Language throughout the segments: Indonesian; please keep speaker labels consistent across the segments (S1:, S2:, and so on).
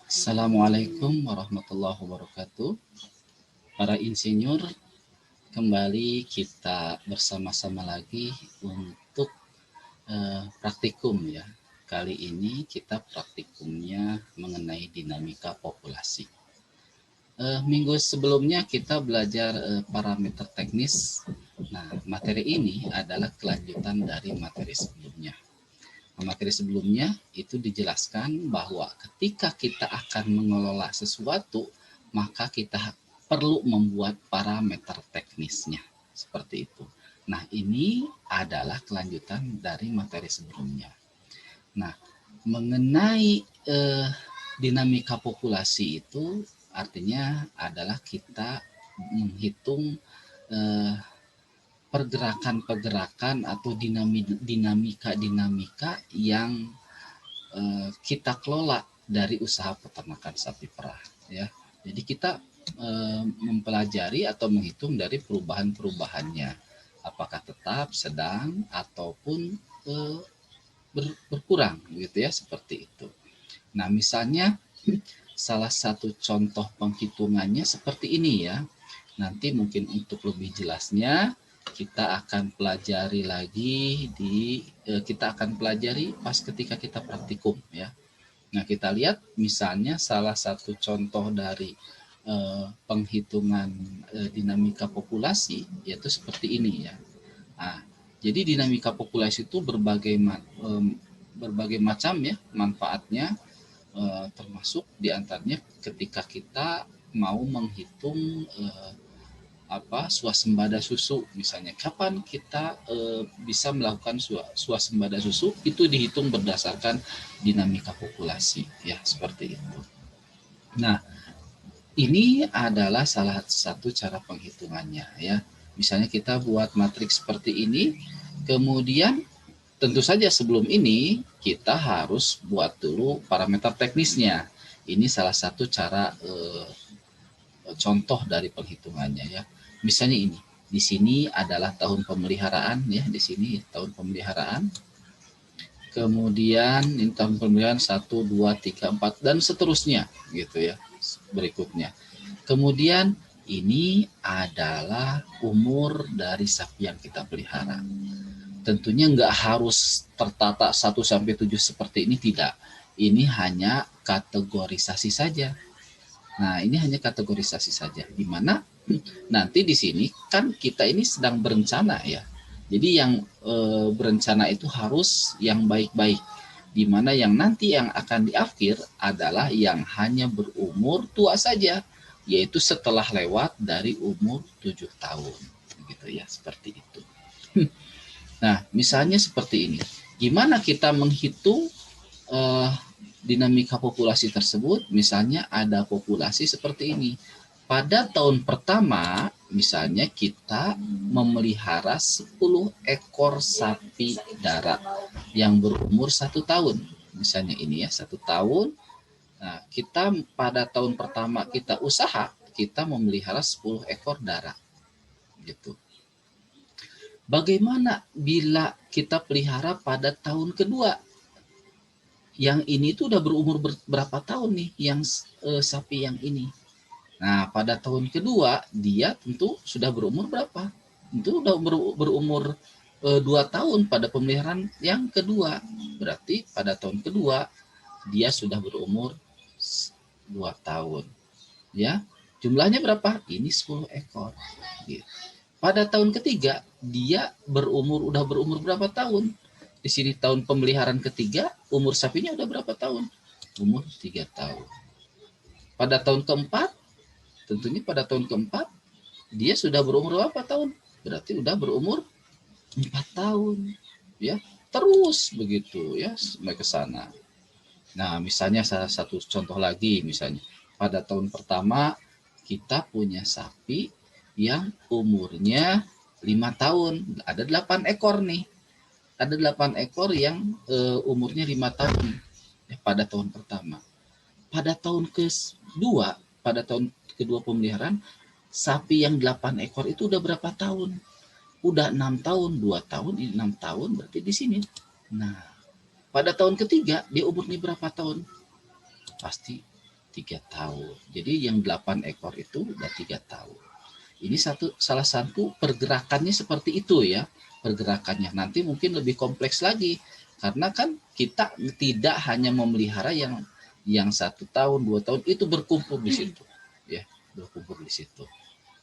S1: Assalamualaikum warahmatullahi wabarakatuh. Para insinyur, kembali kita bersama-sama lagi untuk praktikum ya. Kali ini kita praktikumnya mengenai dinamika populasi. Minggu sebelumnya kita belajar parameter teknis. Nah, materi ini adalah kelanjutan dari materi sebelumnya. Materi sebelumnya itu dijelaskan bahwa ketika kita akan mengelola sesuatu, maka kita perlu membuat parameter teknisnya. Seperti itu. Nah, ini adalah kelanjutan dari materi sebelumnya. Nah, mengenai dinamika populasi itu artinya adalah kita menghitung pergerakan-pergerakan atau dinamika yang kita kelola dari usaha peternakan sapi perah ya. Jadi kita mempelajari atau menghitung dari perubahan-perubahannya, apakah tetap, sedang, ataupun berkurang gitu ya, seperti itu. Nah, misalnya salah satu contoh penghitungannya seperti ini ya. Nanti mungkin untuk lebih jelasnya kita akan pelajari lagi kita akan pelajari pas ketika kita praktikum ya. Nah, kita lihat misalnya salah satu contoh dari penghitungan dinamika populasi yaitu seperti ini ya. Nah, jadi dinamika populasi itu berbagai macam ya manfaatnya, termasuk diantaranya ketika kita mau menghitung swasembada susu misalnya. Kapan kita bisa melakukan swasembada susu itu dihitung berdasarkan dinamika populasi ya, seperti itu. Nah, ini adalah salah satu cara penghitungannya ya. Misalnya kita buat matriks seperti ini, kemudian tentu saja sebelum ini kita harus buat dulu parameter teknisnya. Ini salah satu cara contoh dari penghitungannya ya. Misalnya ini, di sini adalah tahun pemeliharaan ya, di sini tahun pemeliharaan. Kemudian ini tahun pemeliharaan 1, 2, 3, 4 dan seterusnya gitu ya. Berikutnya. Kemudian ini adalah umur dari sapi yang kita pelihara. Tentunya nggak harus tertata 1 sampai 7 seperti ini, tidak. Ini hanya kategorisasi saja. Nah, ini hanya kategorisasi saja, di mana nanti di sini kan kita ini sedang berencana ya. Jadi yang berencana itu harus yang baik-baik, di mana yang nanti yang akan diakhir adalah yang hanya berumur tua saja, yaitu setelah lewat dari umur 7 tahun. Gitu ya, seperti itu. Nah, misalnya seperti ini. Gimana kita menghitung dinamika populasi tersebut? Misalnya ada populasi seperti ini. Pada tahun pertama, misalnya kita memelihara 10 ekor sapi darat yang berumur 1 tahun. Misalnya ini ya, 1 tahun. Nah, kita pada tahun pertama kita usaha, kita memelihara 10 ekor darat. Gitu. Bagaimana bila kita pelihara pada tahun kedua? Yang ini tuh udah berumur berapa tahun nih, yang sapi yang ini. Nah, pada tahun kedua dia tentu sudah berumur berapa? Tentu sudah berumur 2 tahun pada pemeliharaan yang kedua. Berarti pada tahun kedua dia sudah berumur 2 tahun. Ya, jumlahnya berapa? Ini 10 ekor. Gitu. Pada tahun ketiga dia udah berumur berapa tahun? Di sini tahun pemeliharaan ketiga, umur sapinya udah berapa tahun? Umur 3 tahun. Pada tahun keempat, tentunya pada tahun keempat, dia sudah berumur berapa tahun? Berarti udah berumur 4 tahun. Ya, terus begitu ya, sampai ke sana. Nah, misalnya salah satu contoh lagi, misalnya pada tahun pertama kita punya sapi yang umurnya 5 tahun. Ada 8 ekor nih. Ada 8 ekor yang umurnya 5 tahun ya, pada tahun pertama. Pada tahun kedua pemeliharaan, sapi yang 8 ekor itu udah berapa tahun? Udah 6 tahun, 2 tahun, 6 tahun berarti di sini. Nah, pada tahun ketiga dia umurnya berapa tahun? Pasti 3 tahun. Jadi yang 8 ekor itu udah 3 tahun. Ini salah satu pergerakannya seperti itu ya. Pergerakannya nanti mungkin lebih kompleks lagi karena kan kita tidak hanya memelihara yang 1 tahun 2 tahun itu berkumpul di situ ya, berkumpul di situ,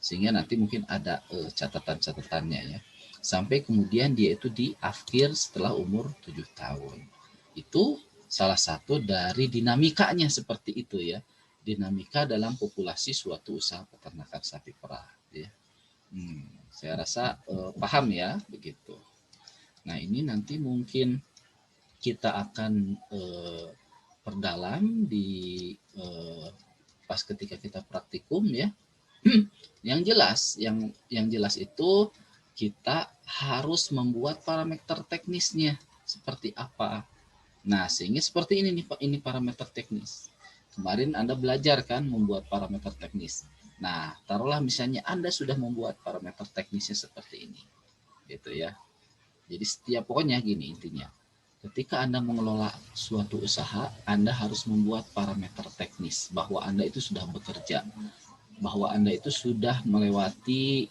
S1: sehingga nanti mungkin ada catatan-catatannya ya, sampai kemudian dia itu diakhir setelah umur 7 tahun. Itu salah satu dari dinamikanya seperti itu ya, dinamika dalam populasi suatu usaha peternakan sapi perah ya. Saya rasa paham ya begitu. Nah ini nanti mungkin kita akan perdalam di pas ketika kita praktikum ya. Yang jelas itu kita harus membuat parameter teknisnya seperti apa. Nah sehingga seperti ini nih Pak, ini parameter teknis. Kemarin Anda belajar kan membuat parameter teknis. Nah, taruhlah misalnya Anda sudah membuat parameter teknisnya seperti ini. Gitu ya. Jadi pokoknya gini intinya. Ketika Anda mengelola suatu usaha, Anda harus membuat parameter teknis bahwa Anda itu sudah bekerja. Bahwa Anda itu sudah melewati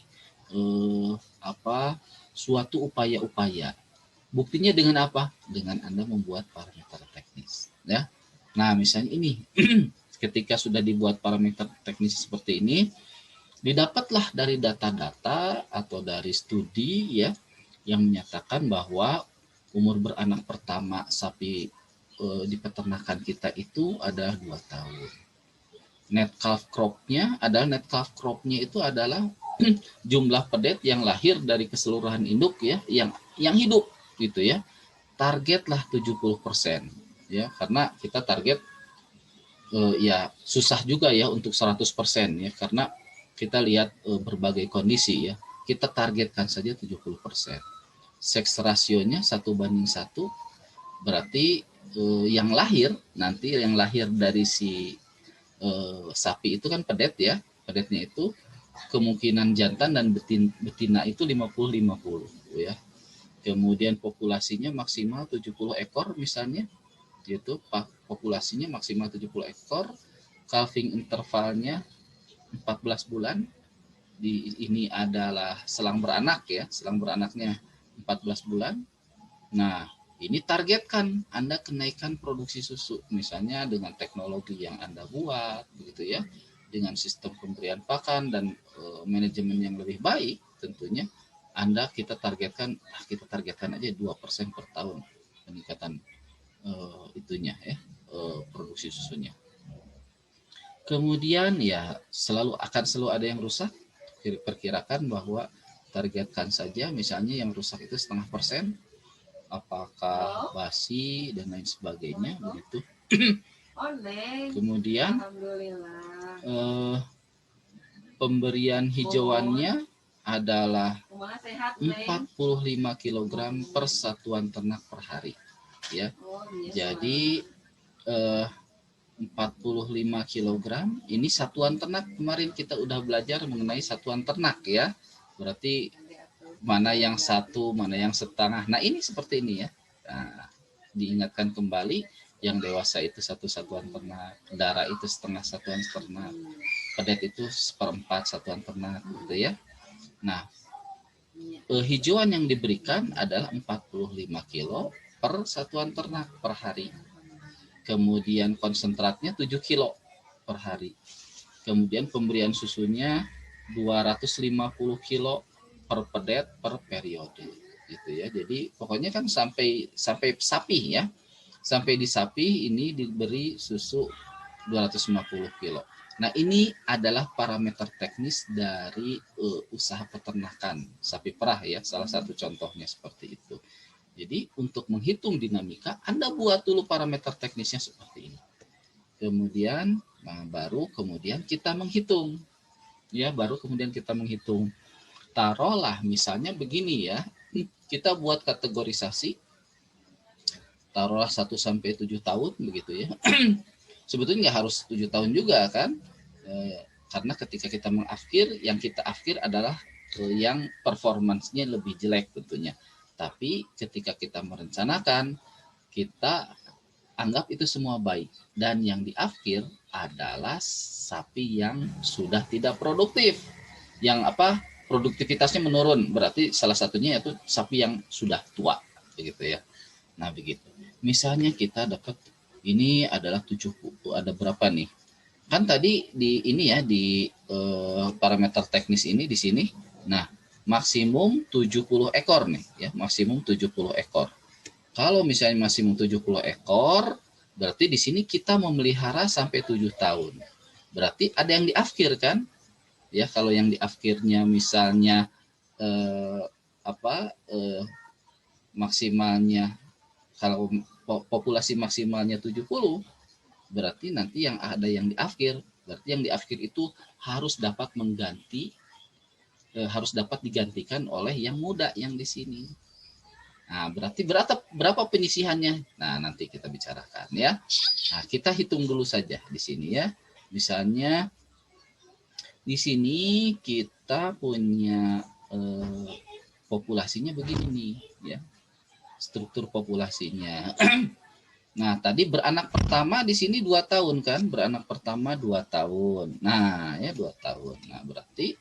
S1: suatu upaya-upaya. Buktinya dengan apa? Dengan Anda membuat parameter teknis, ya. Nah, misalnya ini ketika sudah dibuat parameter teknis seperti ini, didapatlah dari data-data atau dari studi ya yang menyatakan bahwa umur beranak pertama sapi di peternakan kita itu ada 2 tahun. Net calf crop-nya itu adalah jumlah pedet yang lahir dari keseluruhan induk ya, yang hidup gitu ya. Targetlah 70% ya, karena kita target ya susah juga ya untuk 100% ya, karena kita lihat berbagai kondisi ya. Kita targetkan saja 70%. Seks rasionya 1:1, berarti yang lahir dari si sapi itu kan pedet ya. Pedetnya itu kemungkinan jantan dan betina itu 50-50 ya. Kemudian populasinya maksimal 70 ekor misalnya. Gitu, populasinya maksimal 70 ekor, calving intervalnya 14 bulan. Ini adalah selang beranak ya, selang beranaknya 14 bulan. Nah, ini targetkan Anda kenaikan produksi susu misalnya dengan teknologi yang Anda buat begitu ya, dengan sistem pemberian pakan dan manajemen yang lebih baik tentunya. Kita targetkan aja 2% per tahun peningkatan itunya ya, produksi susunya. Kemudian ya akan selalu ada yang rusak. Perkirakan bahwa targetkan saja misalnya yang rusak itu 0,5%, apakah basi dan lain sebagainya begitu. Kemudian pemberian hijauannya adalah 45 kg per satuan ternak per hari ya. Jadi 45 kg ini satuan ternak. Kemarin kita udah belajar mengenai satuan ternak ya. Berarti mana yang satu, mana yang setengah. Nah ini seperti ini ya. Nah, diingatkan kembali, yang dewasa itu 1 satuan ternak, darah itu 1/2 satuan ternak, pedet itu 1/4 satuan ternak gitu ya. Nah hijauan yang diberikan adalah 45 kilo per satuan ternak per hari. Kemudian konsentratnya 7 kilo per hari. Kemudian pemberian susunya 250 kilo per pedet per periode gitu ya. Jadi pokoknya kan sampai sapi ya. Sampai di sapi ini diberi susu 250 kilo. Nah, ini adalah parameter teknis dari usaha peternakan sapi perah ya. Salah satu contohnya seperti itu. Jadi untuk menghitung dinamika, Anda buat dulu parameter teknisnya seperti ini. Kemudian baru kemudian kita menghitung. Ya, baru kemudian kita menghitung. Taruhlah misalnya begini ya. Kita buat kategorisasi. Taruhlah 1 sampai 7 tahun begitu ya. Sebetulnya nggak harus 7 tahun juga kan. Karena ketika kita mengakhir, yang kita akhir adalah yang performansnya lebih jelek tentunya. Tapi ketika kita merencanakan kita anggap itu semua baik. Dan yang diakhir adalah sapi yang sudah tidak produktif, yang produktivitasnya menurun. Berarti salah satunya yaitu sapi yang sudah tua, begitu ya. Nah begitu. Misalnya kita dapat ini adalah 70, ada berapa nih? Kan tadi di ini ya di parameter teknis ini di sini. Nah, maksimum 70 ekor nih ya, maksimum 70 ekor. Kalau misalnya maksimum 70 ekor, berarti di sini kita memelihara sampai 7 tahun. Berarti ada yang diakhir kan? Ya, kalau yang diakhirnya misalnya maksimalnya, kalau populasi maksimalnya 70, berarti nanti yang ada yang diakhir, berarti yang diakhir itu harus dapat digantikan oleh yang muda yang di sini. Nah, berarti berapa penyisihannya? Nah, nanti kita bicarakan ya. Nah, kita hitung dulu saja di sini ya. Misalnya di sini kita punya populasinya begini nih ya. Struktur populasinya. Nah, tadi beranak pertama di sini 2 tahun kan? Beranak pertama 2 tahun. Nah, ya 2 tahun. Nah, berarti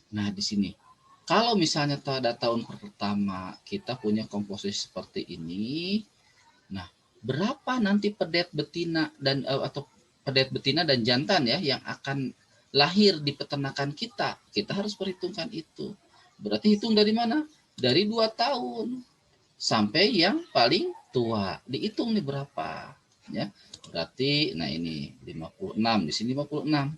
S1: di sini kalau misalnya pada tahun pertama kita punya komposisi seperti ini, nah, berapa nanti pedet betina dan atau pedet betina dan jantan ya yang akan lahir di peternakan kita? Kita harus perhitungkan itu. Berarti hitung dari mana? Dari 2 tahun sampai yang paling tua. Dihitung nih berapa ya. Berarti ini 56, di sini 56.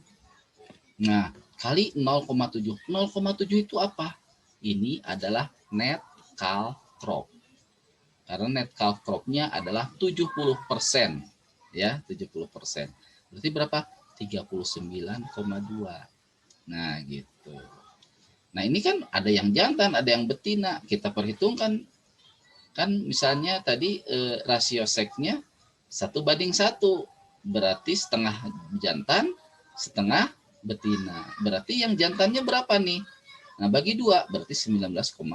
S1: Nah, kali 0,7. 0,7 itu apa? Ini adalah net cal crop. Karena net cal crop-nya adalah 70% ya, 70%. Berarti berapa? 39,2. Nah, gitu. Nah, ini kan ada yang jantan, ada yang betina. Kita perhitungkan kan misalnya tadi rasio seksnya 1:1. Berarti setengah jantan, setengah betina. Berarti yang jantannya berapa nih? Nah, bagi 2 berarti 19,6.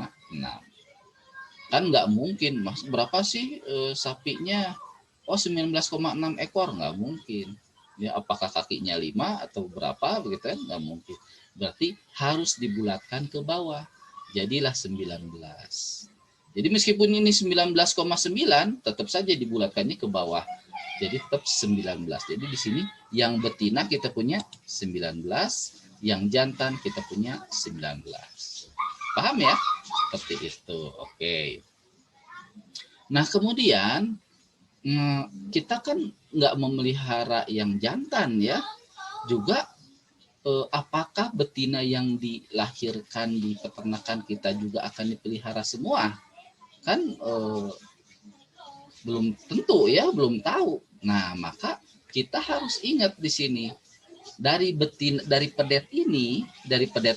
S1: Kan nggak mungkin, Mas. Berapa sih sapinya? Oh, 19,6 ekor, nggak mungkin. Ya, apakah kakinya 5 atau berapa begitu kan? Nggak mungkin. Berarti harus dibulatkan ke bawah. Jadilah 19. Jadi meskipun ini 19,9, tetap saja dibulatkannya ke bawah. Jadi tetap 19. Jadi di sini yang betina kita punya 19, yang jantan kita punya 19. Paham ya? Seperti itu. Oke. Nah, kemudian kita kan nggak memelihara yang jantan ya. Juga apakah betina yang dilahirkan di peternakan kita juga akan dipelihara semua? Kan belum tentu ya, belum tahu. Nah, maka kita harus ingat di sini dari pedet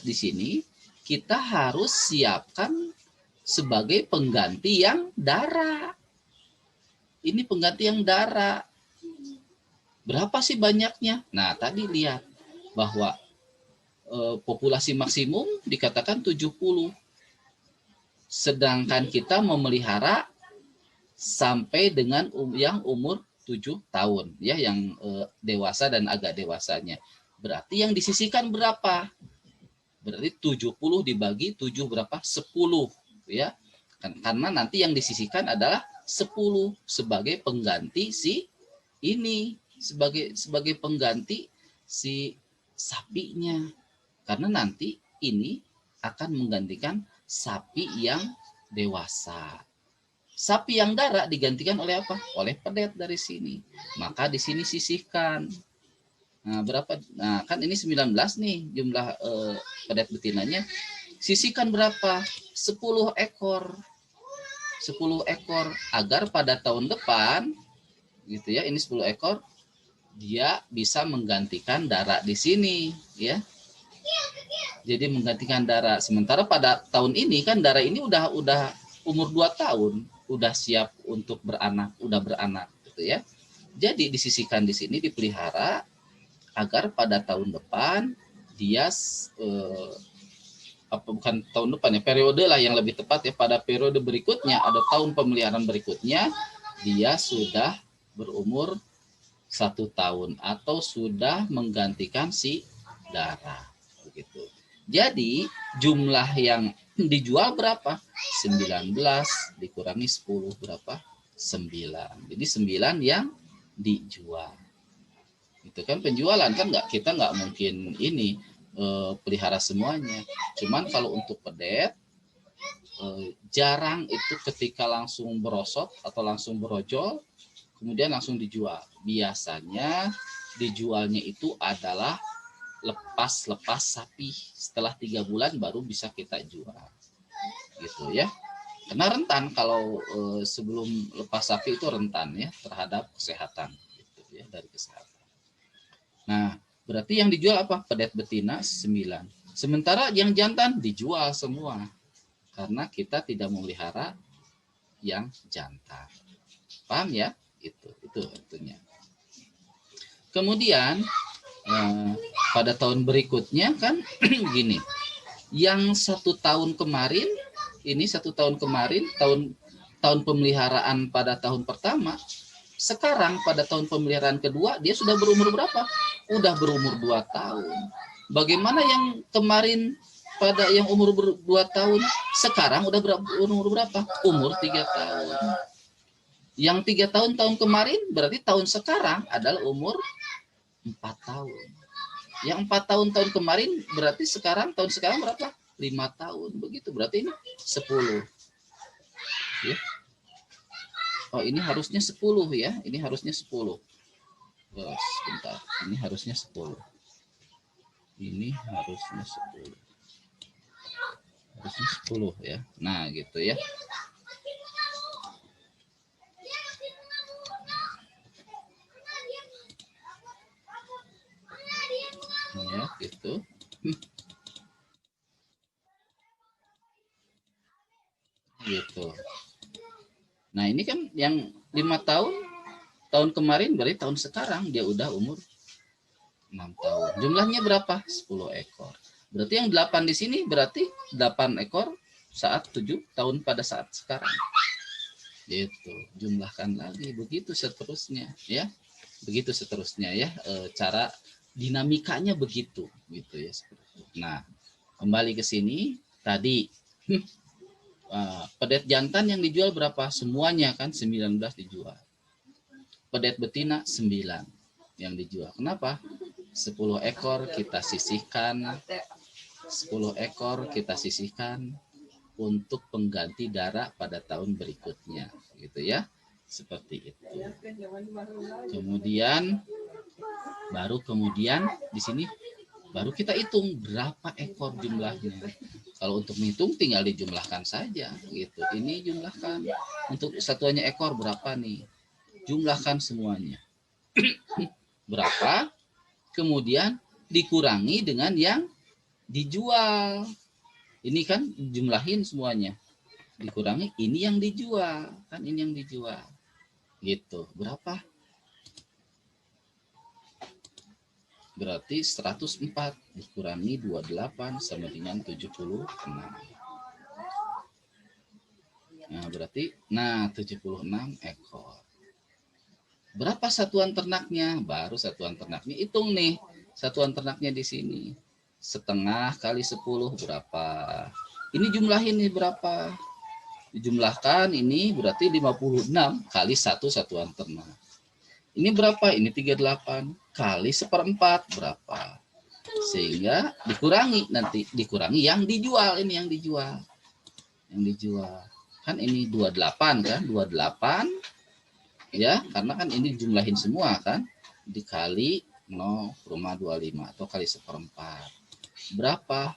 S1: di sini kita harus siapkan sebagai pengganti yang darah. Ini pengganti yang darah. Berapa sih banyaknya? Nah, tadi lihat bahwa populasi maksimum dikatakan 70. Sedangkan kita memelihara sampai dengan yang umur 7 tahun ya, yang dewasa dan agak dewasanya. Berarti yang disisihkan berapa? Berarti 70 dibagi 7 berapa? 10 ya. Karena nanti yang disisihkan adalah 10 sebagai pengganti si ini, sebagai pengganti si sapinya. Karena nanti ini akan menggantikan sapi yang dewasa. Sapi yang darah digantikan oleh apa? Oleh pedet dari sini. Maka di sini sisihkan. Nah, berapa? Nah, kan ini 19 nih jumlah pedet betinanya. Sisihkan berapa? 10 ekor. 10 ekor agar pada tahun depan gitu ya, ini 10 ekor dia bisa menggantikan darah di sini ya. Jadi menggantikan darah. Sementara pada tahun ini kan darah ini udah umur 2 tahun, udah siap untuk beranak gitu ya. Jadi disisihkan di sini, dipelihara agar pada tahun depan dia apa bukan tahun depan ya, periode lah yang lebih tepat ya, pada periode berikutnya ada tahun pemeliharaan berikutnya dia sudah berumur 1 tahun atau sudah menggantikan si darah begitu. Jadi jumlah yang dijual berapa? 19 dikurangi 10 berapa? 9. Jadi 9 yang dijual. Itu kan penjualan kan, kita nggak mungkin ini pelihara semuanya. Cuman kalau untuk pedet jarang itu ketika langsung berosot atau langsung berojol kemudian langsung dijual. Biasanya dijualnya itu adalah lepas sapi, setelah 3 bulan baru bisa kita jual gitu ya, karena rentan kalau sebelum lepas sapi itu rentan ya terhadap kesehatan gitu ya, dari kesehatan. Nah berarti yang dijual apa? Pedet betina 9, sementara yang jantan dijual semua karena kita tidak memelihara yang jantan. Paham ya? Itu artinya. Kemudian pada tahun berikutnya kan gini, yang 1 tahun kemarin ini 1 tahun kemarin tahun pemeliharaan pada tahun pertama, sekarang pada tahun pemeliharaan kedua dia sudah berumur berapa? Udah berumur 2 tahun. Bagaimana yang kemarin pada yang umur 2 tahun, sekarang udah umur berapa? Umur 3 tahun. Yang 3 tahun kemarin berarti tahun sekarang adalah umur 4 tahun. Yang 4 tahun kemarin berarti tahun sekarang berapa? 5 tahun. Begitu berarti ini 10. Ya. Oh ini harusnya 10 ya. Ini harusnya 10. Sebentar. Ini harusnya 10. Ini harusnya 10. Harusnya 10 ya. Nah gitu ya. Ya gitu. Gitu. Nah ini kan yang 5 tahun kemarin berarti tahun sekarang dia udah umur 6 tahun. Jumlahnya berapa? 10 ekor. Berarti yang 8 di sini berarti 8 ekor saat 7 tahun pada saat sekarang. Gitu. Jumlahkan lagi begitu seterusnya ya. Begitu seterusnya ya, cara dinamikanya begitu gitu ya. Nah, kembali ke sini tadi pedet jantan yang dijual berapa? Semuanya kan 19 dijual. Pedet betina 9 yang dijual. Kenapa? 10 ekor kita sisihkan. 10 ekor kita sisihkan untuk pengganti darah pada tahun berikutnya gitu ya. Seperti itu. Kemudian di sini baru kita hitung berapa ekor jumlahnya. Kalau untuk menghitung tinggal dijumlahkan saja gitu. Ini jumlahkan untuk satuannya ekor berapa nih? Jumlahkan semuanya. Berapa? Kemudian dikurangi dengan yang dijual. Ini kan jumlahin semuanya. Dikurangi ini yang dijual, kan ini yang dijual. Gitu. Berapa? Berarti 104 dikurangi 28 sama dengan 76. Nah, berarti 76 ekor. Berapa satuan ternaknya? Baru satuan ternaknya hitung nih. Satuan ternaknya di sini. Setengah kali 10 berapa? Ini jumlahin nih berapa? Dijumlahkan ini berarti 56 kali 1 satuan ternak. Ini berapa? Ini 38 kali 1/4 berapa? Sehingga dikurangi, nanti dikurangi yang dijual, ini yang dijual. Yang dijual. Kan ini 28 kan? 28 ya, karena kan ini dijumlahin semua kan? Dikali 0,25 atau kali 1/4. Berapa?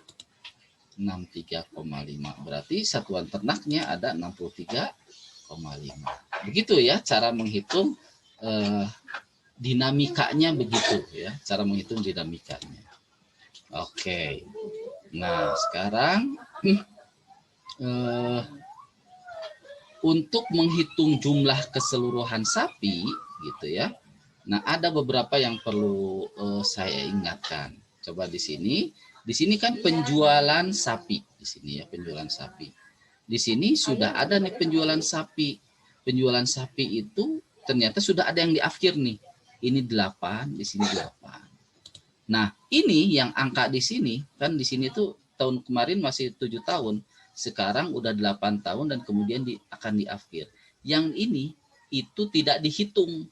S1: 63,5. Berarti satuan ternaknya ada 63,5. Begitu ya cara menghitung dinamikanya begitu ya. Cara menghitung dinamikanya. Oke. Nah, sekarang untuk menghitung jumlah keseluruhan sapi gitu ya. Nah, ada beberapa yang perlu saya ingatkan. Coba di sini Di sini kan penjualan sapi. Di sini ya penjualan sapi. Di sini sudah ada nih penjualan sapi. Penjualan sapi itu ternyata sudah ada yang diakhir nih. Ini 8, di sini 8. Nah, ini yang angka di sini, kan di sini tuh tahun kemarin masih 7 tahun. Sekarang udah 8 tahun dan kemudian akan diakhir. Yang ini itu tidak dihitung.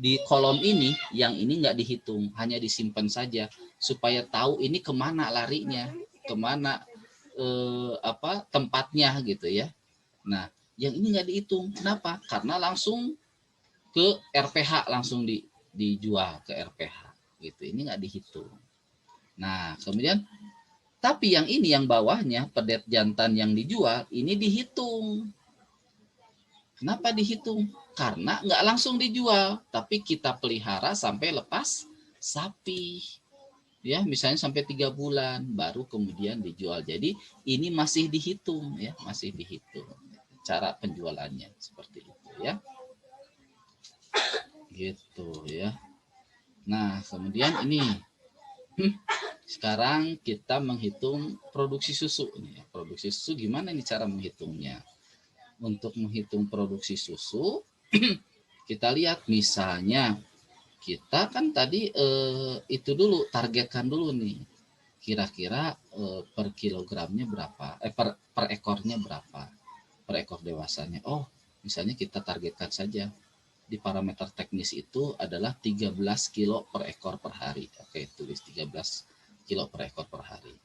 S1: Di kolom ini, yang ini nggak dihitung, hanya disimpan saja supaya tahu ini kemana larinya, kemana tempatnya gitu ya. Nah, yang ini nggak dihitung. Kenapa? Karena langsung ke RPH, langsung dijual ke RPH gitu. Ini nggak dihitung. Nah, kemudian tapi yang ini yang bawahnya pedet jantan yang dijual ini dihitung. Kenapa dihitung? Karena nggak langsung dijual, tapi kita pelihara sampai lepas sapi. Ya, misalnya sampai 3 bulan baru kemudian dijual. Jadi ini masih dihitung ya, masih dihitung. Cara penjualannya seperti itu ya. Gitu ya. Nah, kemudian ini sekarang kita menghitung produksi susu nih. Produksi susu gimana nih cara menghitungnya? Untuk menghitung produksi susu, kita lihat misalnya kita kan tadi itu dulu targetkan dulu nih, kira-kira per kilogramnya berapa, per ekornya berapa, per ekor dewasanya. Oh, misalnya kita targetkan saja di parameter teknis itu adalah 13 kilo per ekor per hari. Oke, tulis 13 kilo per ekor per hari.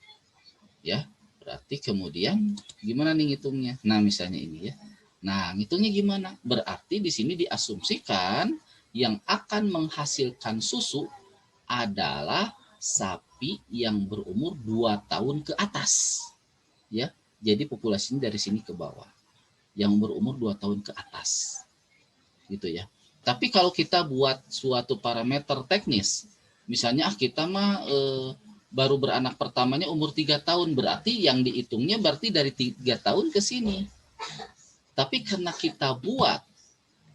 S1: Ya. Berarti kemudian gimana nih ngitungnya? Nah, misalnya ini ya. Nah, ngitungnya gimana? Berarti di sini diasumsikan yang akan menghasilkan susu adalah sapi yang berumur 2 tahun ke atas. Ya. Jadi populasinya dari sini ke bawah. Yang berumur 2 tahun ke atas. Gitu ya. Tapi kalau kita buat suatu parameter teknis, misalnya kita mah baru beranak pertamanya umur 3 tahun, berarti yang dihitungnya berarti dari 3 tahun ke sini. Tapi karena kita buat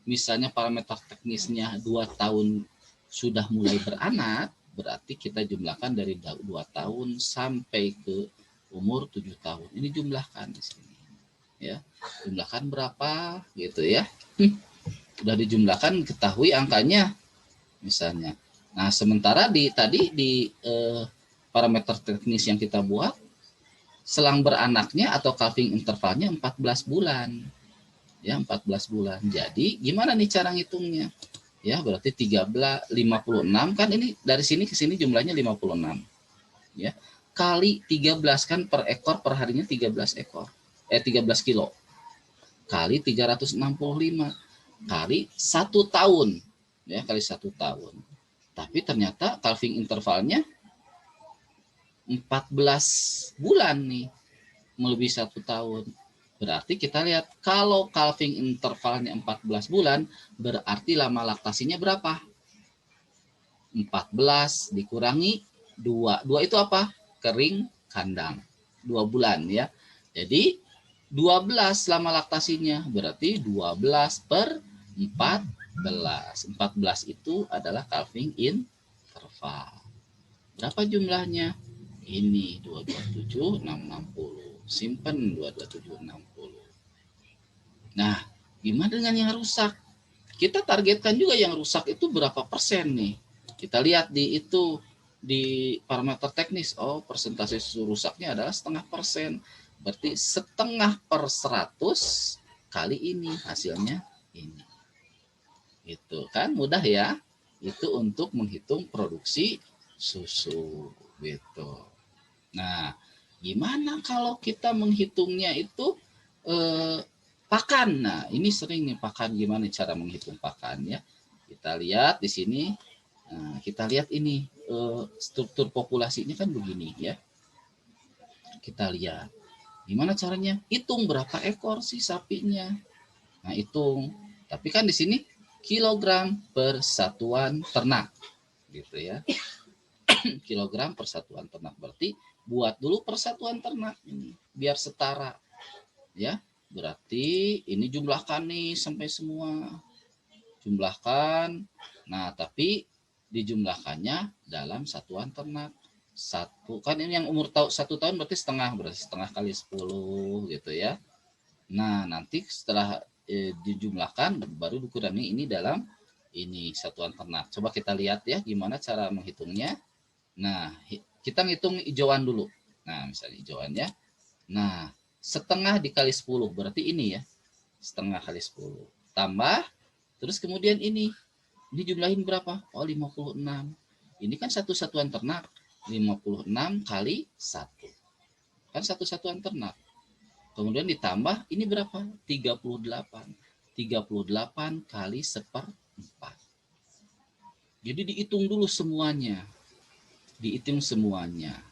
S1: misalnya parameter teknisnya 2 tahun sudah mulai beranak, berarti kita jumlahkan dari 2 tahun sampai ke umur 7 tahun. Ini jumlahkan di sini. Ya, jumlahkan berapa gitu ya. Sudah dijumlahkan, ketahui angkanya misalnya. Nah, sementara tadi di parameter teknis yang kita buat, selang beranaknya atau calving intervalnya 14 bulan. Ya, 14 bulan. Jadi, gimana nih cara ngitungnya? Ya, berarti 13 56 kan ini dari sini ke sini jumlahnya 56. Ya. Kali 13 kan per ekor per harinya 13 ekor. 13 kilo. Kali 365 kali 1 tahun. Ya, kali 1 tahun. Tapi ternyata calving intervalnya 14 bulan nih, melebihi 1 tahun. Berarti kita lihat kalau calving intervalnya 14 bulan, berarti lama laktasinya berapa? 14 dikurangi 2. 2 itu apa? Kering kandang. 2 bulan ya. Jadi 12 lama laktasinya, berarti 12 per 14. 14 itu adalah calving interval. Berapa jumlahnya? Ini 227 660. Simpen 227 660. Nah, gimana dengan yang rusak? Kita targetkan juga yang rusak itu berapa persen nih? Kita lihat di parameter teknis. Oh, persentase susu rusaknya adalah 0,5%. Berarti 0,5/100 kali ini hasilnya ini. Itu kan mudah ya. Itu untuk menghitung produksi susu gitu. Nah, gimana kalau kita menghitungnya itu pakan? Nah, ini sering nih pakan, gimana cara menghitung pakan ya? Kita lihat di sini. Nah, kita lihat ini struktur populasinya kan begini ya. Kita lihat gimana caranya? Hitung berapa ekor sih sapinya. Nah, hitung. Tapi kan di sini kilogram per satuan ternak gitu ya. Kilogram per satuan ternak, berarti buat dulu persatuan ternak ini biar setara ya. Berarti ini jumlahkan nih sampai semua, jumlahkan. Nah, tapi dijumlahkannya dalam satuan ternak. satu, kan ini yang umur 1 tahun berarti setengah kali 10 gitu ya. Nah, nanti setelah dijumlahkan baru dikurangi ini dalam ini satuan ternak. Coba kita lihat ya gimana cara menghitungnya. Nah, kita ngitung hijauan dulu. Nah, misalnya hijauan ya. Nah, setengah dikali 10 berarti ini ya. Setengah kali 10. Tambah, terus kemudian ini jumlahin berapa? Oh, 56. Ini kan satu satuan ternak. 56 kali 1. Kan satu satuan ternak. Kemudian ditambah, ini berapa? 38. 38 kali 1/4. Jadi dihitung dulu semuanya. Dihitung semuanya.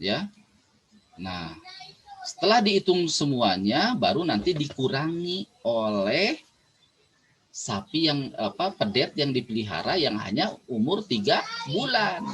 S1: Ya. Nah, setelah dihitung semuanya, baru nanti dikurangi oleh sapi yang pedet yang dipelihara yang hanya umur 3 bulan.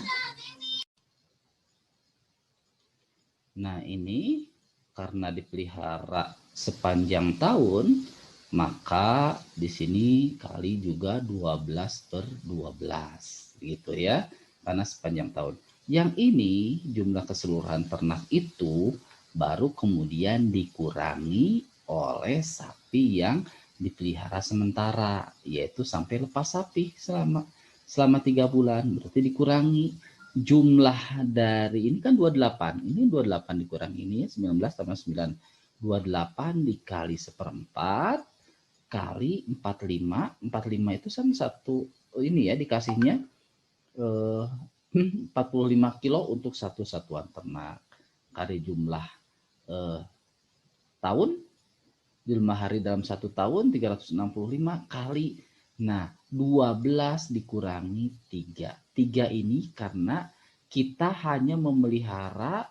S1: Nah, ini karena dipelihara sepanjang tahun, maka di sini kali juga 12/12 gitu ya, karena sepanjang tahun. Yang ini jumlah keseluruhan ternak itu baru kemudian dikurangi oleh sapi yang dipelihara sementara, yaitu sampai lepas sapi selama 3 bulan, berarti dikurangi jumlah dari ini kan 28, ini 28 dikurangi ini 19 tambah 9, 28 dikali 1/4 kali 45 itu kan satu ini ya dikasihnya 45 kilo untuk satu satuan ternak kali jumlah tahun, jumlah hari dalam 1 tahun 365 kali. Nah, 12 dikurangi 3. 3 ini karena kita hanya memelihara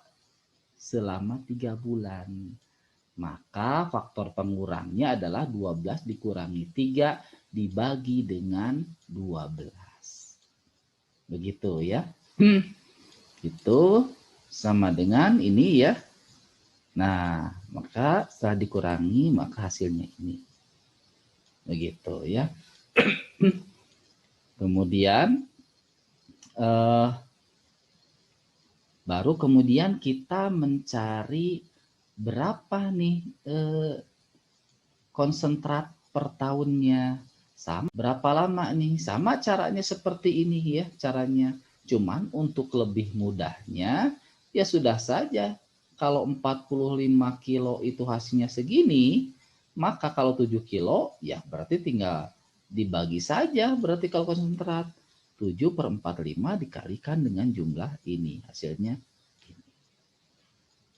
S1: selama 3 bulan. Maka faktor pengurangnya adalah 12 dikurangi 3 dibagi dengan 12. Begitu ya. Itu sama dengan ini ya. Nah, maka setelah dikurangi maka hasilnya ini. Begitu ya. Kemudian baru kemudian kita mencari berapa nih konsentrat per tahunnya. Sama berapa lama nih? Sama caranya seperti ini ya caranya. Cuman untuk lebih mudahnya ya sudah saja. Kalau 45 kilo itu hasilnya segini, maka kalau 7 kilo ya berarti tinggal dibagi saja. Berarti kalau konsentrat 7/45 dikalikan dengan jumlah ini. Hasilnya ini.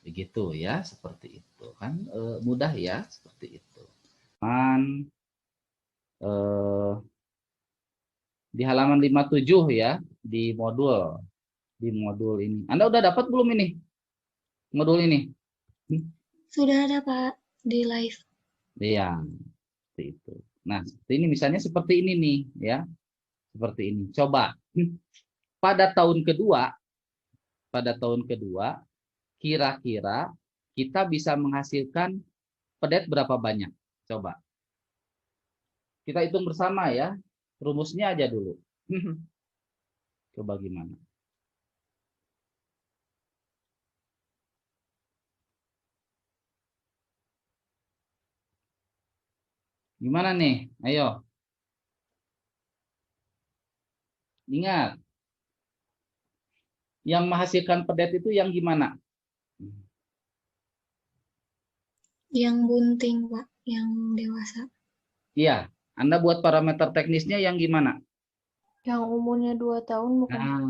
S1: Begitu ya, seperti itu. Kan mudah ya, seperti itu. Di halaman 57 ya, di modul ini. Anda udah dapat belum ini? Modul ini?
S2: Sudah ada Pak di live.
S1: Iya, seperti itu. Nah, seperti ini misalnya seperti ini nih ya. Seperti ini. Coba pada tahun kedua kira-kira kita bisa menghasilkan pedet berapa banyak? Coba. Kita hitung bersama ya. Rumusnya aja dulu. Coba gimana? Gimana nih? Ayo. Ingat. Yang menghasilkan pedet itu yang gimana?
S2: Yang bunting Pak, yang dewasa.
S1: Iya. Anda buat parameter teknisnya yang gimana?
S2: Yang umurnya 2 tahun bukan?
S1: Nah,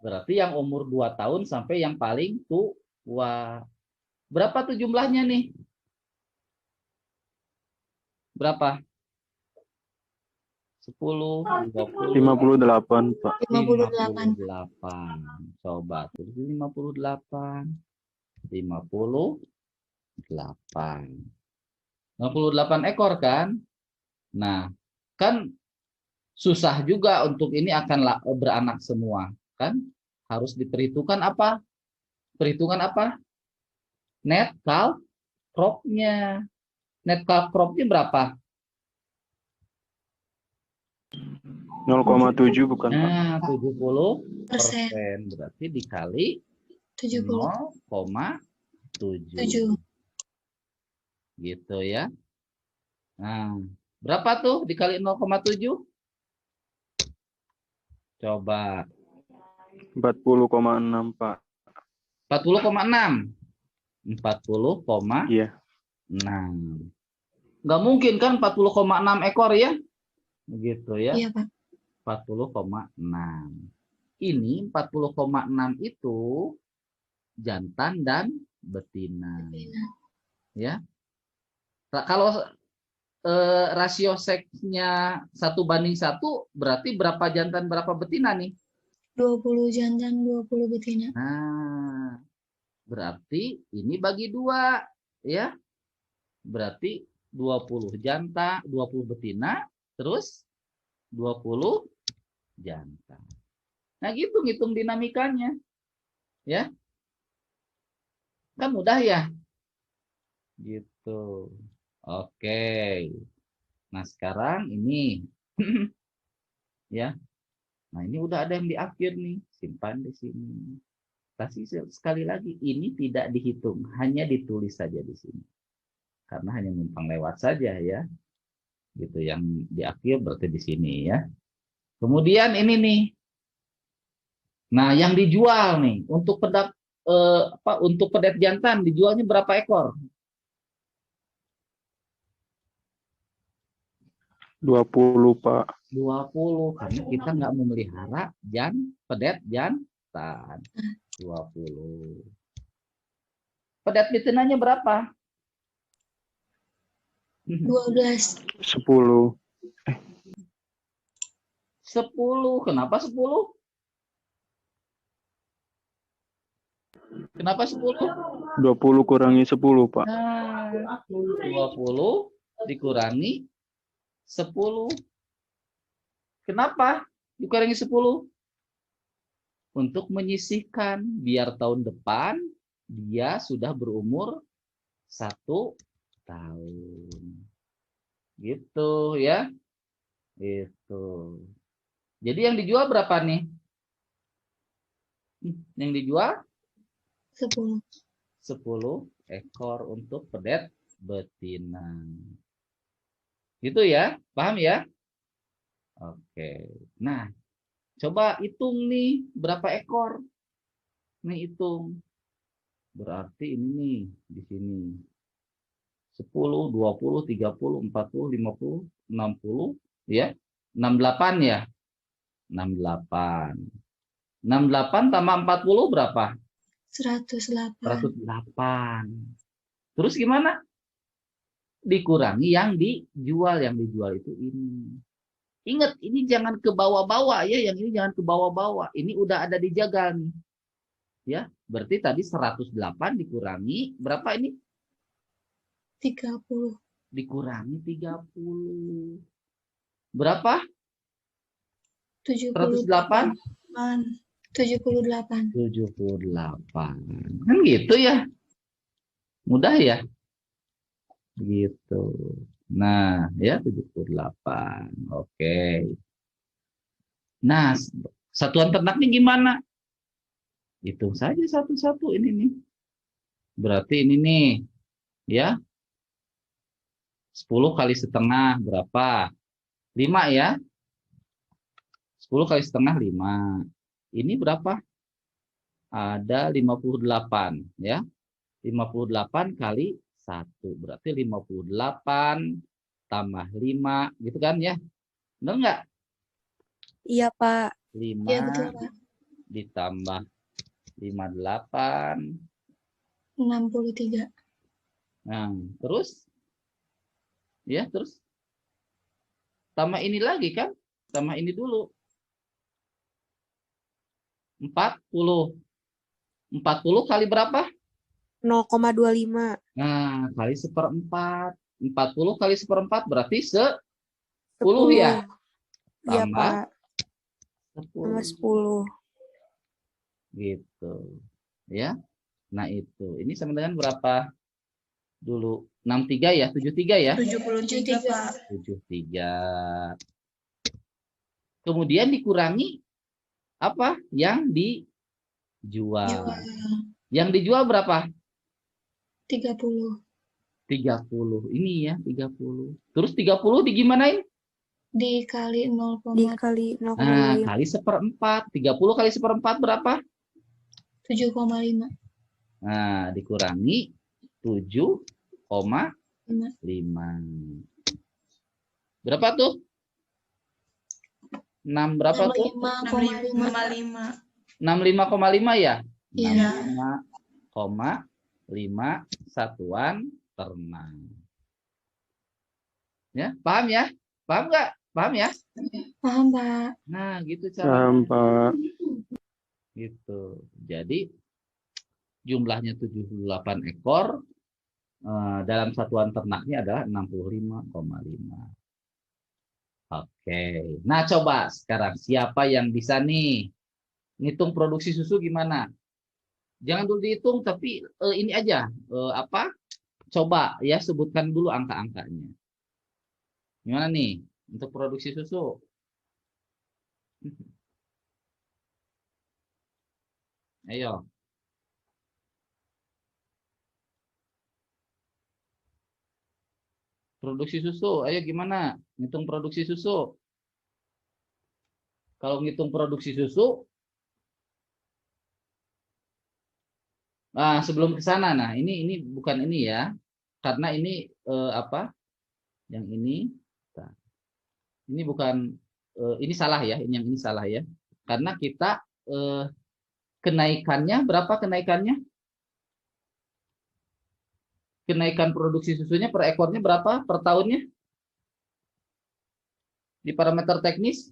S1: berarti yang umur 2 tahun sampai yang paling tua. Berapa tuh jumlahnya nih? Berapa? 10, 20,
S3: 58, Pak.
S2: 58.
S1: 58. Coba tulis 58. 58. 58 ekor kan? Nah, kan susah juga untuk ini akan beranak semua, kan? Harus diperhitungkan apa? Perhitungan apa? Net crop-nya. Net crop-nya berapa?
S3: 0,7 bukan, Pak?
S1: Nah, 70%.
S2: Persen.
S1: Berarti dikali
S2: 70.
S1: 0,7.
S2: 7.
S1: Gitu ya. Nah, berapa tuh dikali 0,7? Coba.
S3: 40,6, Pak.
S1: 40,6. 40,6.
S3: Iya.
S1: Nggak mungkin kan 40,6 ekor ya? Begitu ya.
S2: Iya, Pak.
S1: 40,6. Ini 40,6 itu jantan dan betina. Ya. Kalau rasio seksnya 1:1, berarti berapa jantan berapa betina nih?
S2: 20 jantan, 20 betina.
S1: Nah, berarti ini bagi 2 ya. Berarti 20 jantan, 20 betina, terus 20 jantan. Nah, gitu ngitung dinamikanya. Ya. Kan mudah ya? Gitu. Oke. Nah, sekarang ini ya. Nah, ini udah ada yang di akhir nih, simpan di sini. Tapi sekali lagi ini tidak dihitung, hanya ditulis saja di sini. Karena hanya numpang lewat saja ya. Gitu yang di akhir berarti di sini ya. Kemudian ini nih. Nah, yang dijual nih untuk untuk pedet jantan dijualnya berapa ekor?
S3: 20, Pak.
S1: 20 karena kita nggak memelihara pedet jantan. 20. Pedet betinanya berapa?
S2: 12.
S3: 10.
S1: 10. Kenapa 10? Kenapa 10?
S3: 20 kurangi 10, Pak.
S1: Nah, 20 dikurangi 10. Kenapa dikurangi 10? Untuk menyisihkan biar tahun depan dia sudah berumur 1 tahun. Gitu ya. Itu. Jadi yang dijual berapa nih? Yang dijual
S2: 10.
S1: 10 ekor untuk pedet betina. Gitu ya, paham ya? Oke. Nah, coba hitung nih berapa ekor. Nih hitung. Berarti ini nih di sini. 10, 20, 30, 40, 50, 60 ya. 68 ya. 68. 68 tambah 40 berapa?
S2: 108.
S1: 108. Terus gimana? Dikurangi yang dijual. Yang dijual itu ini. Ingat, ini jangan ke bawah-bawah ya. Yang ini jangan ke bawah-bawah. Ini udah ada dijagal nih. Ya, berarti tadi 108 dikurangi berapa ini?
S2: 30.
S1: Dikurangi 30. Berapa?
S2: 78. 78.
S1: 78. Kan gitu ya. Mudah ya. Gitu. Nah, ya 78. Oke. Nah, satuan ternaknya gimana? Hitung saja satu-satu ini nih. Berarti ini nih, ya. 10 kali setengah berapa? 5 ya. 10 kali setengah 5. Ini berapa? Ada 58 ya. 58 kali 1 berarti 58 tambah 5 gitu kan ya. Benar nggak?
S4: Iya, Pak.
S1: 5
S2: Iya, betul, Pak.
S1: ditambah 58.
S2: 63.
S1: Nah, terus? Ya, terus tambah ini lagi kan? Tambah ini dulu. 40. 40 kali berapa?
S4: 0,25.
S1: Nah, kali 1/4. 40 kali 1/4 berarti 10 ya?
S4: Iya,
S1: Tambah
S4: Pak. Tambah 10.
S1: Gitu. Ya. Nah, itu. Ini sama dengan berapa? Dulu 63 ya? 73 ya?
S2: 73, Pak.
S1: 73. Kemudian dikurangi apa? Yang dijual.
S2: Jual.
S1: Yang dijual berapa?
S2: 30.
S1: 30. Ini ya, 30. Terus 30 digimanain?
S2: Dikali 0,7,5.
S4: Dikali
S1: Nah,
S4: 0,25.
S1: kali 1/4. 30 kali 1/4 berapa? Nah, dikurangi 7,5. Berapa tuh? 6 berapa tuh?
S2: 65,5.
S1: 65,5 ya?
S2: Iya.
S1: 65,5 satuan ternang. Ya, paham ya? Paham nggak? Paham ya?
S2: Paham, Pak.
S1: Nah, gitu
S3: Paham,
S1: caranya.
S3: Pak.
S1: Gitu. Jadi jumlahnya 78 ekor, dalam satuan ternaknya adalah 65,5. Oke. Nah, coba sekarang siapa yang bisa nih ngitung produksi susu gimana? Jangan dulu dihitung, tapi ini aja apa? Coba ya sebutkan dulu angka-angkanya. Gimana nih untuk produksi susu? Ayo. Produksi susu, ayo gimana? Ngitung produksi susu. Kalau ngitung produksi susu, nah sebelum ke sana, nah ini bukan ini ya, karena ini apa? Yang ini bukan, ini salah ya, yang ini salah ya, karena kita kenaikannya berapa kenaikannya? Kenaikan produksi susunya per ekornya berapa per tahunnya? Di parameter teknis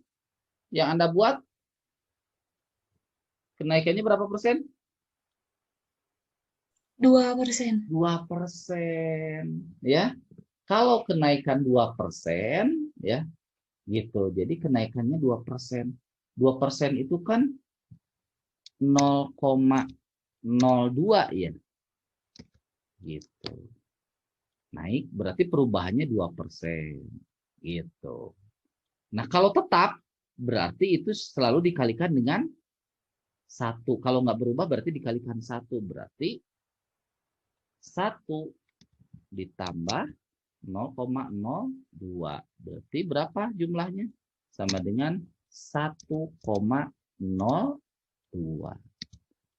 S1: yang Anda buat, kenaikannya berapa persen?
S2: 2%.
S1: 2%. Ya. Kalau kenaikan 2%, ya, gitu. Jadi kenaikannya 2%. 2% itu kan 0,02 ya. Gitu. Naik berarti perubahannya 2%. Gitu. Nah, kalau tetap berarti itu selalu dikalikan dengan 1. Kalau nggak berubah berarti dikalikan 1. Berarti 1 ditambah 0,02. Berarti berapa jumlahnya? Sama dengan 1,02.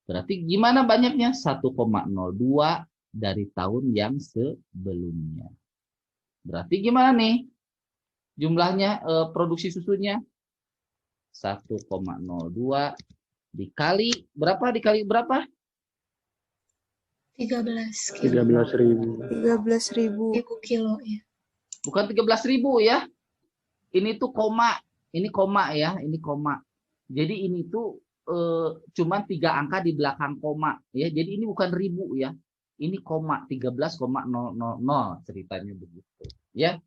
S1: Berarti gimana banyaknya? 1,02 dari tahun yang sebelumnya. Berarti gimana nih jumlahnya produksi susunya? 1,02 dikali berapa? Dikali berapa?
S2: 13 kilo.
S3: 13.000.
S4: 13.000.
S2: 1000 kilo ya.
S1: Bukan 13.000 ya. Ini tuh koma. Ini koma ya. Ini koma. Jadi ini tuh cuman 3 angka di belakang koma. Ya. Jadi ini bukan ribu ya. Ini koma 13,000 ceritanya begitu. Ya.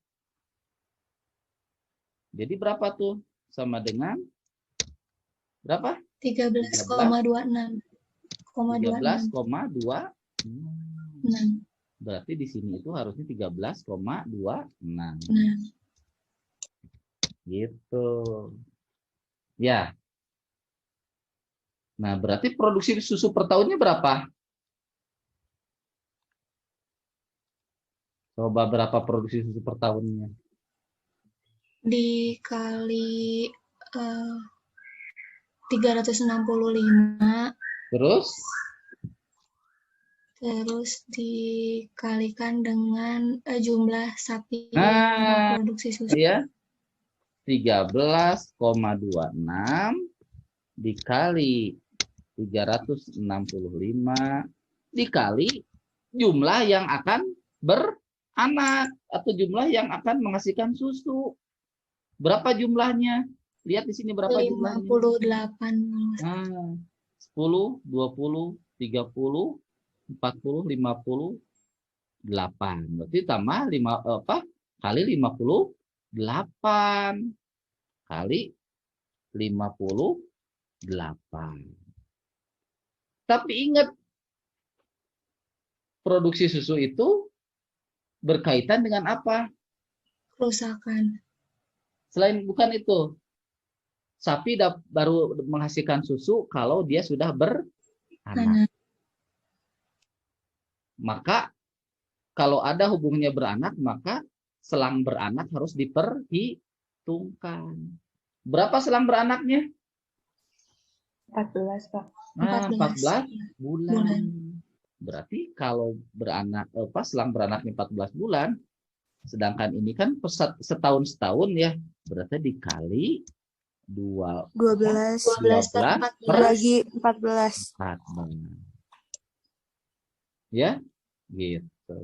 S1: Jadi berapa tuh? Sama dengan berapa?
S2: 13,26.
S1: 13,26.
S2: 6.
S1: Berarti di sini itu harusnya 13,26.
S2: Nah,
S1: Gitu. Ya. Nah, berarti produksi susu per tahunnya berapa? Coba berapa produksi susu per tahunnya?
S2: dikali 365,
S1: Terus
S2: dikalikan dengan jumlah sapi
S1: Nah,
S2: yang produksi susu.
S1: ya 13,26 dikali 365 dikali jumlah yang akan beranak atau jumlah yang akan menghasilkan susu. Berapa jumlahnya? Lihat di sini berapa jumlahnya?
S2: 58.
S1: Nah, 10, 20, 30, 40, 58. Berarti tambah 5 kali 58 kali 58. Tapi ingat, produksi susu itu berkaitan dengan apa?
S2: Kerusakan.
S1: Selain bukan itu. sapi baru menghasilkan susu kalau dia sudah beranak.
S2: Anak.
S1: Maka kalau ada hubungannya beranak, maka selang beranak harus diperhitungkan. Berapa selang beranaknya?
S4: 14, Pak.
S1: Nah, 14
S2: Iya.
S1: bulan. Berarti kalau selang beranaknya 14 bulan, sedangkan ini kan setahun ya, berarti dikali
S4: 12
S2: 12 per 14.
S4: bagi 14.
S1: 14. Ya, gitu.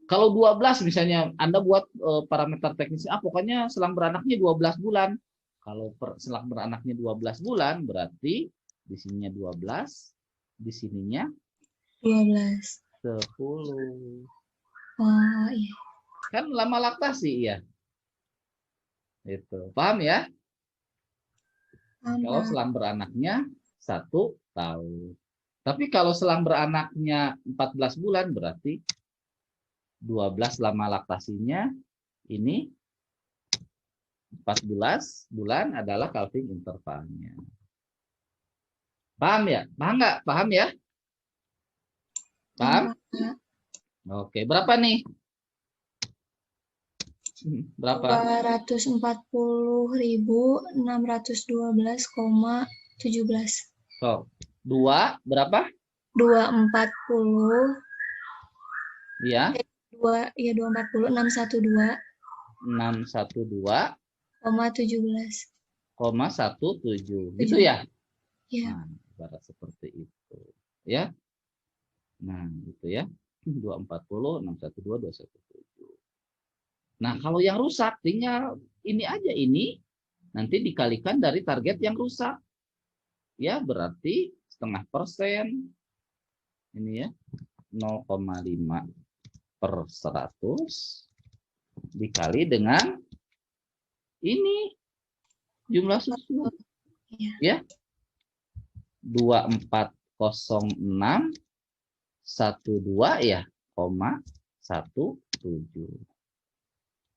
S1: Kalau 12 misalnya Anda buat parameter teknisnya, pokoknya selang beranaknya 12 bulan. Kalau selang beranaknya 12 bulan, berarti di sininya 12, di sininya
S2: 12.
S1: 10.
S2: Oh iya.
S1: Kan lama laktasi ya. Itu. Paham ya? Kalau selang beranaknya 1 tahun. Tapi kalau selang beranaknya 14 bulan, berarti 12 lama laktasinya, ini 14 bulan adalah calving intervalnya. Paham ya? Paham nggak? Paham ya? Paham? Oke, berapa nih? Berapa?
S2: 240.612,17.
S1: So, 2 berapa?
S2: 240
S1: Ya,
S2: 240 612
S1: 612,17
S2: koma 17.
S1: gitu ya?
S2: Ya.
S1: Nah, ibarat seperti itu. Ya. Nah, gitu ya. 240, 612, 217. Nah, kalau yang rusak, tinggal ini aja ini. Nanti dikalikan dari target yang rusak. Ya, berarti 0,5%. Ini ya. 0,5 per 100. Dikali dengan ini. Jumlah susu. Ya. 2406 12 ya, 0,17.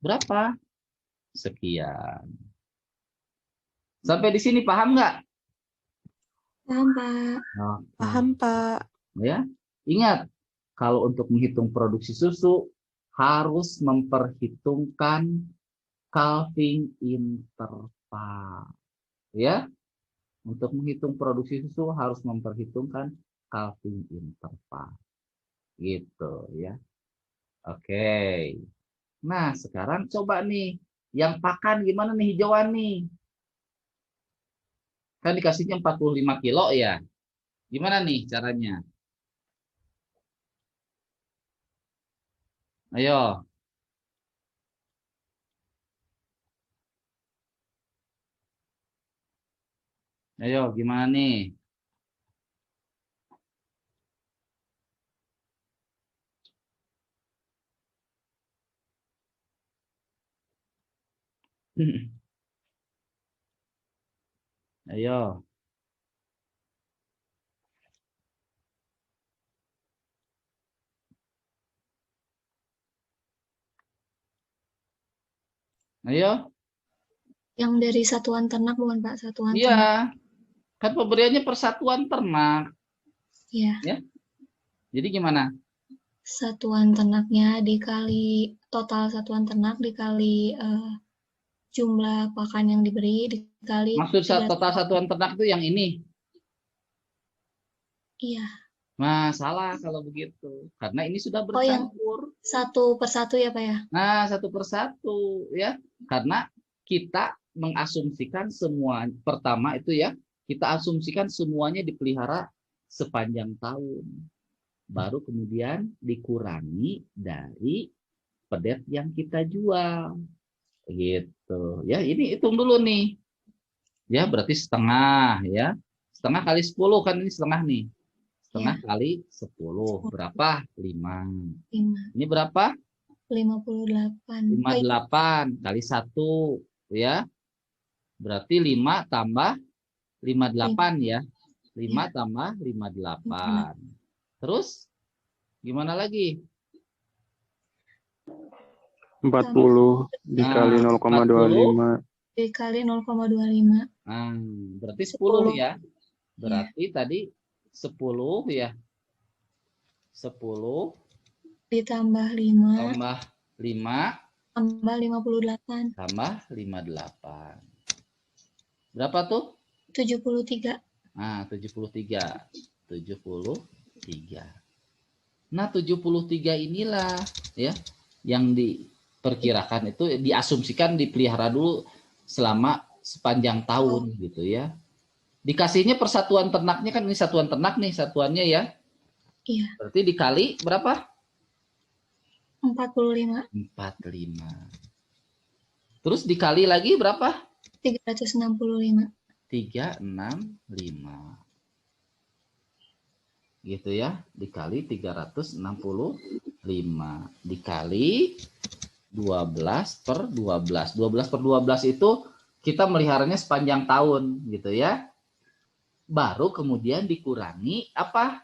S1: Berapa? Sekian. Sampai di sini paham nggak?
S2: Paham, Pak.
S4: Paham, Pak.
S1: Ya, ingat kalau untuk menghitung produksi susu harus memperhitungkan calving interval. Ya, untuk menghitung produksi susu harus memperhitungkan calving interval. Gitu ya. Oke. Nah, sekarang coba nih yang pakan gimana nih, hijauan nih. Kan dikasihnya 45 kilo ya. Gimana nih caranya? Ayo. Ayo, gimana nih? Ayo. Ayo.
S2: Yang dari satuan ternak bukan, Pak? Satuan ternak.
S1: Iya. Kan pemberiannya persatuan ternak.
S2: Iya.
S1: Ya. Jadi gimana?
S2: Satuan ternaknya dikali total satuan ternak dikali jumlah pakan yang diberi dikali
S1: Maksud total satuan ternak itu yang ini?
S2: Iya.
S1: Nah, salah kalau begitu. Karena ini sudah
S2: yang
S1: bercampur.
S2: satu persatu ya, Pak ya?
S1: Nah, satu persatu ya. Karena kita mengasumsikan semua, pertama itu ya, kita asumsikan semuanya dipelihara sepanjang tahun. Baru kemudian dikurangi dari pedet yang kita jual. Gitu. Ya, ini hitung dulu nih. Ya, berarti setengah ya. Setengah kali 10 kan ini setengah nih. Setengah kali 10 berapa? 5. Ini berapa?
S2: 58.
S1: 58 kali 1 ya. Berarti 5 tambah 58 ya. 5 tambah 58. Terus gimana lagi?
S3: 40 dikali 0,25.
S2: dikali 0,25.
S1: Berarti 10
S2: 10.
S1: ya. Berarti tadi 10 ya. 10
S2: Ditambah 5
S1: tambah 5
S2: tambah 58.
S1: tambah 58. Berapa tuh?
S2: 73.
S1: 73. 73. Nah, 73 inilah ya yang diperkirakan itu diasumsikan dipelihara dulu selama sepanjang tahun gitu ya. Dikasihnya persatuan ternaknya kan, ini satuan ternak nih satuannya ya.
S2: Iya.
S1: Berarti dikali berapa?
S2: 45.
S1: 45. Terus dikali lagi berapa?
S2: 365.
S1: 365. Gitu ya, dikali 365 dikali 12 per 12. 12 per 12 itu kita meliharanya sepanjang tahun gitu ya. Baru kemudian dikurangi apa?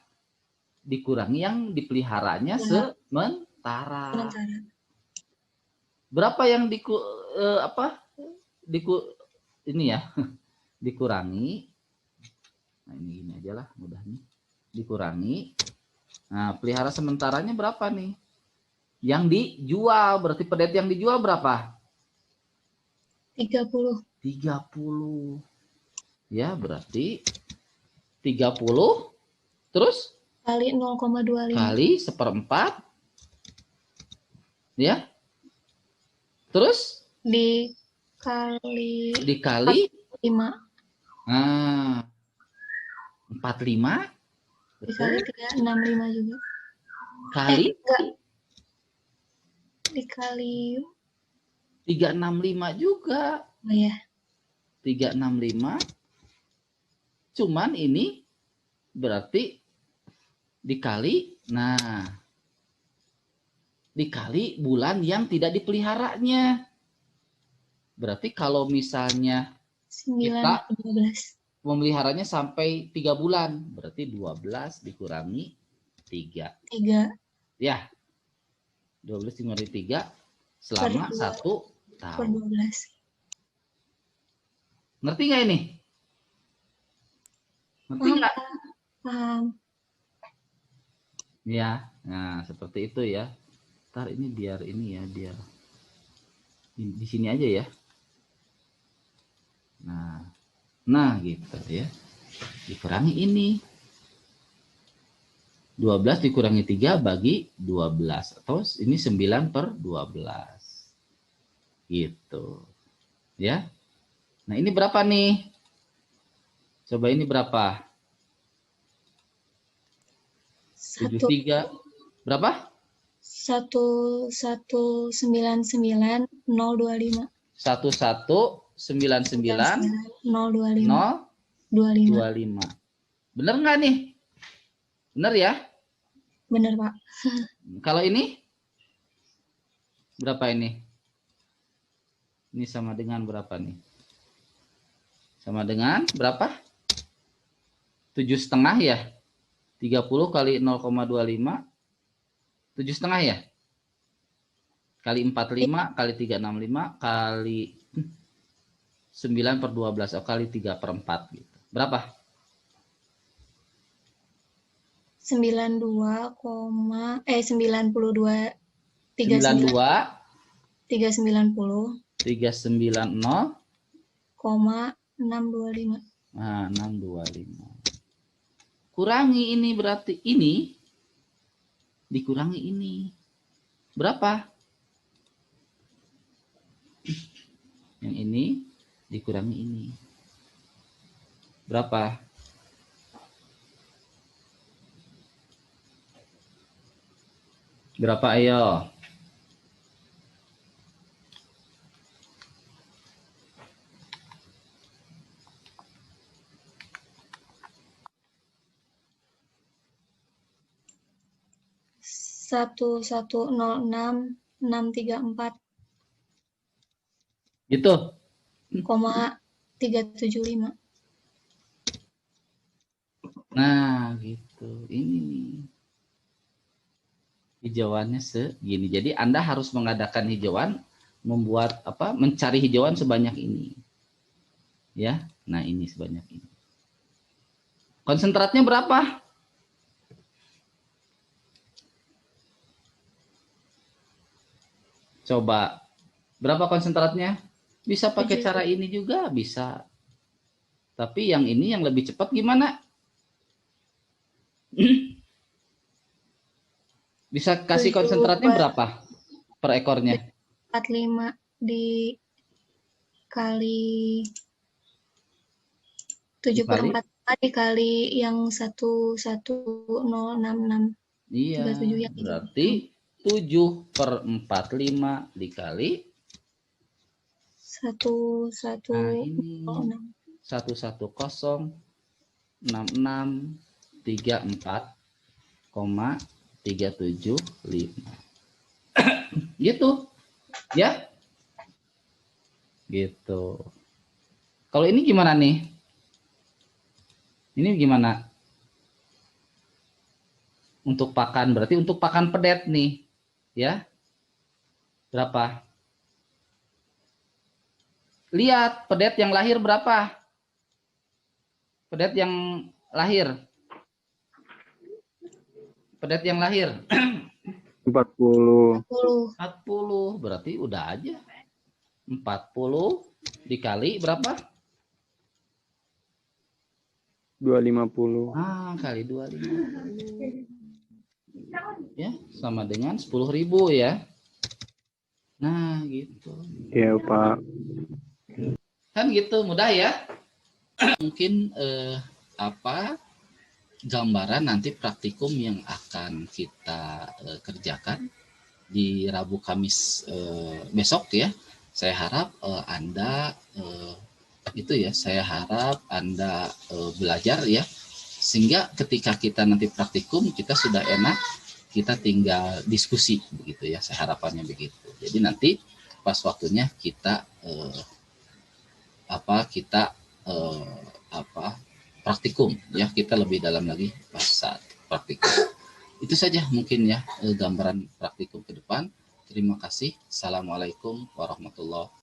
S1: Dikurangi yang dipeliharanya sementara. Berapa yang ini ya dikurangi. Nah, ini aja lah mudah nih. Dikurangi. Nah, pelihara sementaranya berapa nih? Yang dijual, berarti pedet yang dijual berapa?
S2: 30.
S1: 30. Ya, berarti 30 terus
S2: Kali 0,25.
S1: kali 1/4. Ya. Terus
S2: dikali 5.
S1: Nah, 45
S2: Dikali 365 juga.
S1: Kali
S2: enggak. Dikali
S1: 365 juga.
S2: Oh ya.
S1: 365. Cuman ini berarti dikali, nah dikali bulan yang tidak dipeliharanya. Berarti kalau misalnya
S2: 9,
S1: kita
S2: 12.
S1: memeliharanya sampai 3 bulan, berarti 12 dikurangi 3.
S2: 3.
S1: Ya. 12 dikurangi 3 selama 1
S2: per
S1: tahun.
S2: 12.
S1: Ngerti nggak ini? Ngerti nggak?
S2: Paham.
S1: Ya, nah seperti itu ya. Ntar ini biar di sini aja ya. Nah gitu ya. Dikurangi ini. 12 dikurangi 3 bagi 12. Atau ini 9 per 12. Gitu. Ya. Nah ini berapa nih? Coba ini berapa? 73. Berapa?
S2: 1199 025.
S1: 1199
S2: 025.
S1: 25. Bener nggak nih? Bener ya?
S2: Bener, Pak.
S1: Kalau ini? Berapa ini? Ini sama dengan berapa nih? Sama dengan berapa? 7,5 ya? 30 kali 0,25. 7,5 ya? Kali 45 kali 365 kali 9 per 12. Oh, kali 3 per 4 gitu. Berapa?
S2: 92, 92
S1: 92
S2: 390
S1: 390
S2: 625.
S1: Nah, 625. Kurangi ini berarti ini dikurangi ini. Berapa? Yang ini dikurangi ini. Berapa? Berapa ayo?
S2: Satu 1106634
S1: Gitu.
S2: 375.
S1: Nah, gitu. Ini nih. Hijauannya segini. Jadi Anda harus mengadakan hijauan membuat apa? Mencari hijauan sebanyak ini. Ya. Nah, ini sebanyak ini. Konsentratnya berapa? Coba. Berapa konsentratnya? Bisa pakai
S2: 7.
S1: cara ini juga, bisa. Tapi yang ini yang lebih cepat gimana? Bisa kasih
S2: 7
S1: konsentratnya
S2: per
S1: berapa per ekornya?
S2: 45 dikali 7 per
S1: Dikali?
S2: 4 dikali yang 11066
S1: Iya,
S2: 37 yang
S1: berarti 7 per 45 dikali
S2: 11066.
S1: nah ini 1106634,375 gitu ya, gitu. Kalau ini gimana nih? Ini gimana? Untuk pakan, berarti untuk pakan pedet nih, ya. Berapa? Lihat, pedet yang lahir berapa? Pedet yang lahir. Pedet yang lahir.
S3: 40.
S2: 40.
S1: Berarti udah aja. 40 dikali berapa?
S3: 250.
S1: Ah, kali 250. Ya, sama dengan 10.000 ya. Nah, gitu.
S3: Iya, Pak.
S1: Kan gitu, mudah ya. Mungkin gambaran nanti praktikum yang akan kita kerjakan di Rabu Kamis besok ya. Saya harap Anda saya harap Anda belajar ya, sehingga ketika kita nanti praktikum kita sudah enak, kita tinggal diskusi begitu ya. Saya harapannya begitu. Jadi nanti pas waktunya kita praktikum ya, kita lebih dalam lagi pas saat praktikum. Itu saja mungkin ya gambaran praktikum ke depan. Terima kasih. Assalamualaikum warahmatullahi wabarakatuh.